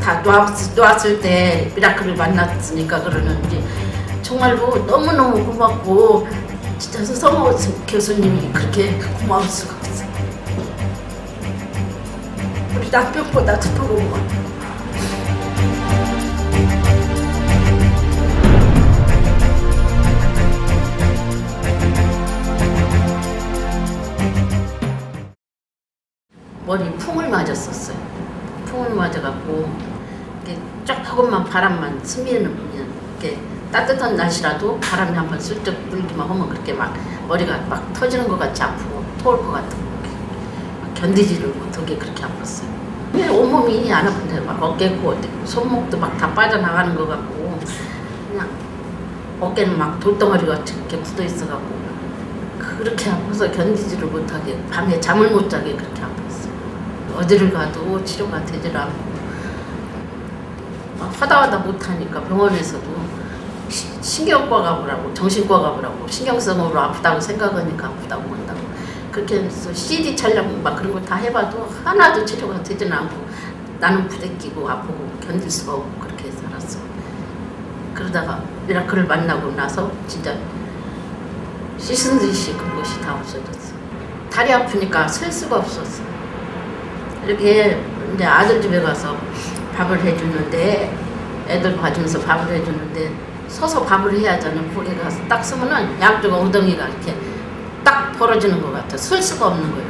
다 놓았을 때 미라클을 만났으니까 그러는지 정말로 너무너무 고맙고 진짜 서성호 교수님이 그렇게 고마울 수가 없어요. 우리 남편보다 더 고마워요. 머리 풍을 맞았었어요. 풍을 맞아갖고 이렇게 조금만 바람만 스미는 이렇게 따뜻한 날씨라도 바람이 한번 슬쩍 불기만 하면 그렇게 막 머리가 막 터지는 것 같이 아프고 토할 것 같고 견디지를 못하게 그렇게 아팠어요. 온몸이 안 아픈데 막 어깨고 손목도 막 다 빠져나가는 것 같고 그냥 어깨는 막 돌덩어리 같이 이렇게 굳어 있어갖고 그렇게 아파서 견디지를 못하게 밤에 잠을 못 자게 그렇게 아팠어요. 어디를 가도 치료가 되질 않고 하다 못하니까 병원에서도 신경과 가보라고 정신과 가보라고 신경성으로 아프다고 생각하니까 아프다고 한다고 그렇게 해서 CD 촬영 막 그런 거 다 해봐도 하나도 치료가 되지는 않고 나는 부대끼고 아프고 견딜 수가 없고 그렇게 살았어. 그러다가 미라클을 만나고 나서 진짜 씻은 듯이 그것이 다 없어졌어. 다리 아프니까 설 수가 없었어. 이렇게 이제 아들 집에 가서 밥을 해주는데 애들 봐주면서 밥을 해주는데 서서 밥을 해야 하잖아. 거기 가서 딱 서면은 양쪽 엉덩이가 이렇게 딱 벌어지는 것 같아. 설 수가 없는 거예요.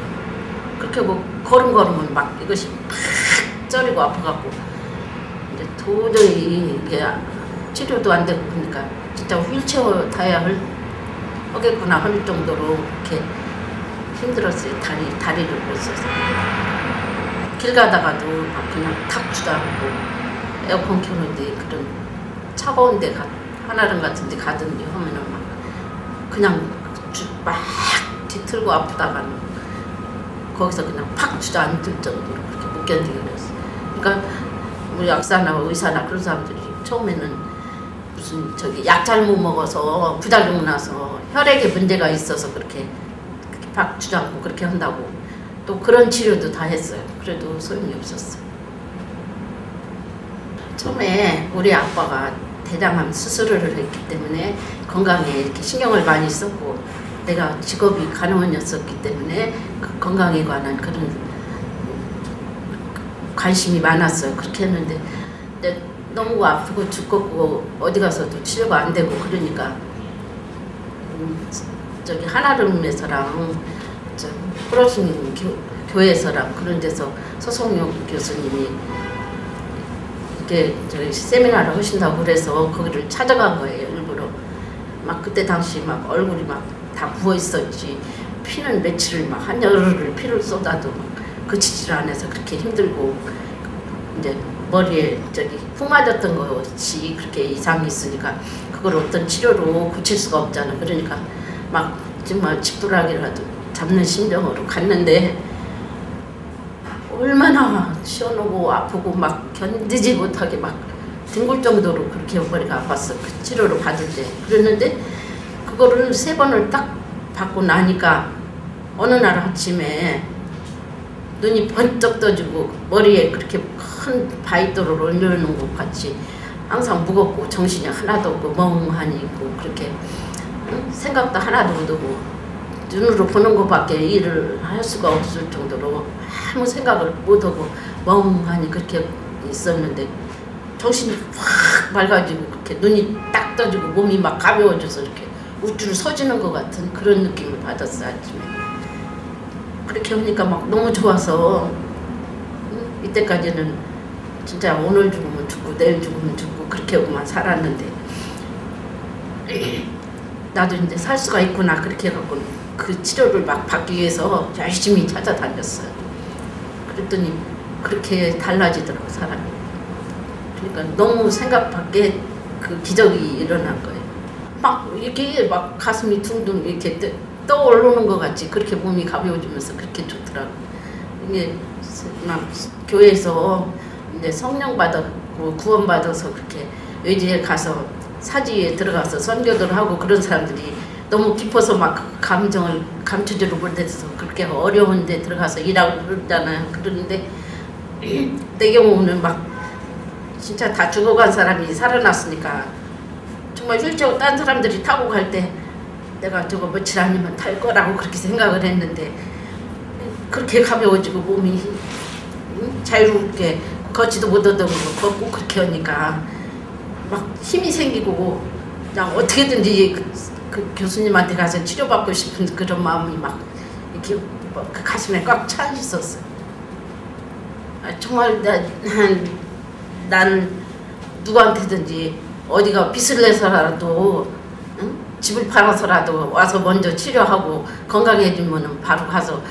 그렇게 뭐 걸음걸으면 막 이것이 팍 쩌리고 아파갖고 이제 도저히 이게 치료도 안 되고 그러니까 진짜 휠체어 타야 하겠구나 할 정도로 이렇게 힘들었어요. 다리를 못 써서. 길 가다가도 막 그냥 탁주도 않고 에어컨 켜는데 그런 차가운 데 한아름 같은 데 가든지 하면은 막 그냥 막 뒤틀고 아프다가는 거기서 그냥 팍 주저앉을 정도로 그렇게 못 견디게 그랬어. 그러니까 우리 약사나 의사나 그런 사람들이 처음에는 무슨 약 잘못 먹어서 부작용 나서 혈액에 문제가 있어서 그렇게 팍 주저앉고 그렇게 한다고 또 그런 치료도 다 했어요. 그래도 소용이 없었어요. 처음에 우리 아빠가 대장암 수술을 했기 때문에 건강에 이렇게 신경을 많이 썼고 내가 직업이 간호원이었기 때문에 그 건강에 관한 그런 관심이 많았어요. 그렇게 했는데 너무 아프고 죽겠고 어디 가서도 치료가 안 되고 그러니까 저기 한아름에서랑 프로신 교회에서랑 그런 데서 서성용 교수님이 이렇게 저희 세미나를 하신다고 그래서 거기를 찾아간 거예요. 일부러 막 그때 당시 막 얼굴이 막 다 부어 있었지 피는 며칠을 막 한여름을 피를 쏟아도 막 그치질 않아서 그렇게 힘들고 이제 머리에 저기 푹 맞았던 것이 그렇게 이상이 있으니까 그걸 어떤 치료로 고칠 수가 없잖아. 그러니까 막 정말 집도락이라도 잡는 심정으로 갔는데 얼마나 시원하고 아프고 막 견디지 못하게 막 뒹굴 정도로 그렇게 머리가 아팠어. 그 치료를 받을 때. 그랬는데 그거를 3번을 딱 받고 나니까 어느 날 아침에 눈이 번쩍 떠지고 머리에 그렇게 큰 바위돌을 올려놓은 것 같이 항상 무겁고 정신이 하나도 없고 멍하니 있고 그렇게 생각도 하나도 못하고 눈으로 보는 것밖에 일을 할 수가 없을 정도로 아무 생각을 못하고 멍하니 그렇게 있었는데 정신이 확 맑아지고 그렇게 눈이 딱 떠지고 몸이 막 가벼워져서 이렇게 우쭐 서지는 것 같은 그런 느낌을 받았어요. 아침에 그렇게 하니까 막 너무 좋아서 이때까지는 진짜 오늘 죽으면 죽고 내일 죽으면 죽고 그렇게 하고만 살았는데 나도 이제 살 수가 있구나 그렇게 해갖고 그 치료를 막 받기 위해서 열심히 찾아다녔어요. 그랬더니 그렇게 달라지더라고 사람이. 그러니까 너무 생각 밖에 그 기적이 일어난 거예요. 막 이렇게 막 가슴이 둥둥 이렇게 떠오르는 것 같이 그렇게 몸이 가벼워지면서 그렇게 좋더라고. 이게 막 교회에서 이제 성령 받았고 구원 받아서 그렇게 외지에 가서 사지에 들어가서 선교들 하고 그런 사람들이 너무 깊어서 막 감정을 감추지를 못해서 그렇게 어려운 데 들어가서 일하고 그러잖아요. 그러는데 내 경우는 막 진짜 다 죽어간 사람이 살아났으니까 정말 휠체어 딴 사람들이 타고 갈 때 내가 저거 며칠 아니면 탈 거라고 그렇게 생각을 했는데 그렇게 가벼워지고 몸이 자유롭게 걷지도 못하던 거 걷고 그렇게 하니까 막 힘이 생기고 그냥 어떻게든지 그 교수님한테 가서 치료받고 싶은 그런 마음이 막 이렇게 그 가슴에 꽉 차 있었어요. 정말 난 누구한테든지 어디가 빚을 내서라도 응? 집을 팔아서라도 와서 먼저 치료하고 건강해지면 바로 가서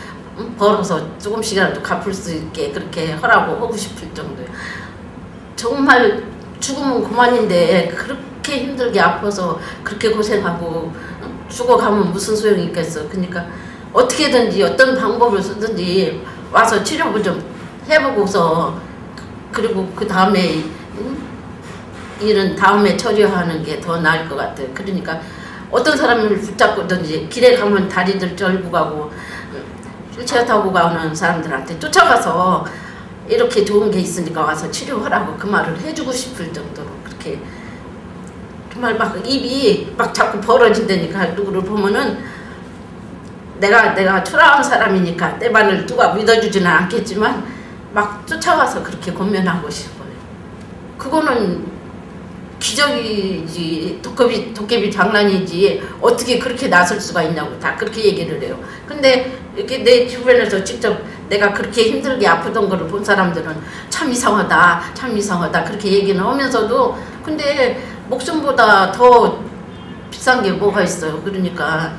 벌어서 조금씩이라도 갚을 수 있게 그렇게 하라고 하고 싶을 정도예요. 정말 죽으면 그만인데 그렇게 힘들게 아파서 그렇게 고생하고 죽어가면 무슨 소용이 있겠어. 그러니까 어떻게든지 어떤 방법을 쓰든지 와서 치료를 좀 해보고서 그리고 그 다음에 일은 다음에 처리하는 게 더 나을 것 같아요. 그러니까 어떤 사람을 붙잡고든지 길에 가면 다리들 절고 가고 휠체어 타고 가는 사람들한테 쫓아가서 이렇게 좋은 게 있으니까 와서 치료하라고 그 말을 해주고 싶을 정도로 그렇게 정말 막 입이 막 자꾸 벌어진다니까. 누구를 보면은 내가 초라한 사람이니까 내 말을 누가 믿어주지는 않겠지만 막 쫓아가서 그렇게 권면하고 싶어요. 그거는 기적이지 도깨비 장난이지 어떻게 그렇게 나설 수가 있냐고 다 그렇게 얘기를 해요. 근데 이렇게 내 주변에서 직접 내가 그렇게 힘들게 아프던 거를 본 사람들은 참 이상하다 그렇게 얘기는 하면서도 근데 목숨보다 더 비싼 게 뭐가 있어요. 그러니까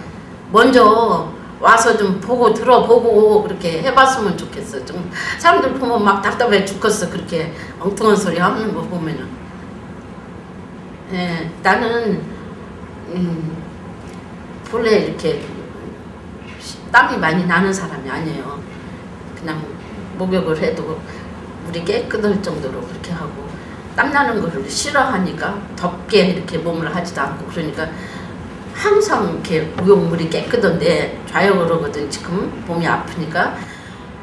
먼저 와서 좀 보고 들어보고 그렇게 해봤으면 좋겠어. 좀 사람들 보면 막 답답해 죽겠어. 그렇게 엉뚱한 소리 하는 거 보면은. 예, 나는 본래 이렇게 땀이 많이 나는 사람이 아니에요. 그냥 목욕을 해도 물이 깨끗할 정도로 그렇게 하고 땀 나는 거를 싫어하니까 덥게 이렇게 몸을 하지도 않고 그러니까 항상 이렇게 목욕물이 깨끗한데 좌욕을 하거든. 지금 몸이 아프니까.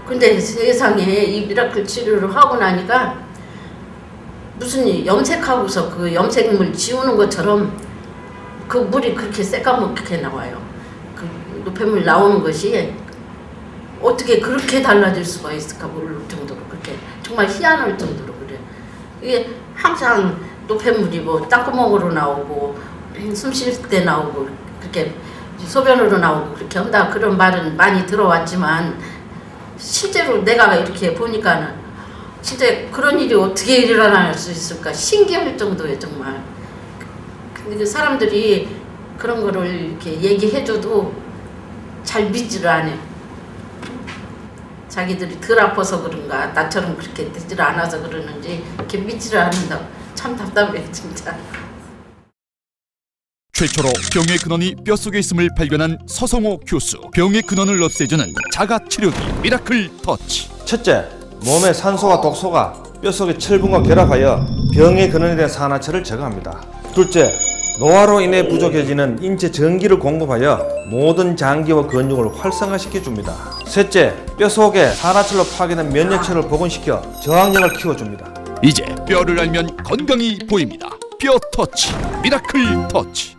근데 세상에 이 미라클 치료를 하고 나니까 무슨 염색하고서 그 염색물 지우는 것처럼 그 물이 그렇게 새까맣게 나와요. 그 노폐물 나오는 것이 어떻게 그렇게 달라질 수가 있을까 모를 정도로 그렇게 정말 희한할 정도로 그래. 이게 항상 노폐물이 뭐 땅구멍으로 나오고 숨 쉴 때 나오고 그렇게 소변으로 나오고 그렇게 한다 그런 말은 많이 들어왔지만 실제로 내가 이렇게 보니까는 진짜 그런 일이 어떻게 일어날 수 있을까 신기할 정도에 정말. 근데 사람들이 그런 거를 이렇게 얘기해줘도 잘 믿지를 않아요. 자기들이 덜 아파서 그런가 나처럼 그렇게 되질 않아서 그러는지 이렇게 믿지를 않는다고. 참 답답해 진짜. 최초로 병의 근원이 뼛속에 있음을 발견한 서성호 교수. 병의 근원을 없애주는 자가치료기 미라클 터치. 첫째, 몸의 산소와 독소가 뼛속의 철분과 결합하여 병의 근원에 대한 산화철을 제거합니다. 둘째, 노화로 인해 부족해지는 인체 전기를 공급하여 모든 장기와 근육을 활성화시켜줍니다. 셋째, 뼛속에 산화철로 파괴된 면역체를 복원시켜 저항력을 키워줍니다. 이제 뼈를 알면 건강이 보입니다. 뼈 터치 미라클 터치.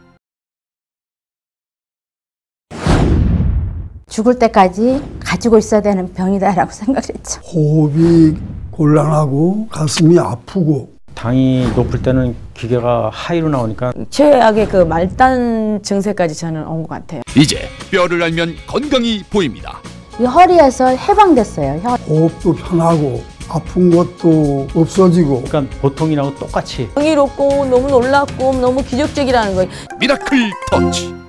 죽을 때까지 가지고 있어야 되는 병이다라고 생각을 했죠. 호흡이 곤란하고 가슴이 아프고 당이 높을 때는 기계가 하이로 나오니까 최악의 그 말단 증세까지 저는 온 것 같아요. 이제 뼈를 알면 건강이 보입니다. 이 허리에서 해방됐어요. 호흡도 편하고 아픈 것도 없어지고 그러니까 보통이라고 똑같이 흥미롭고 너무 놀랍고 너무 기적적이라는 거예요. 미라클 터치.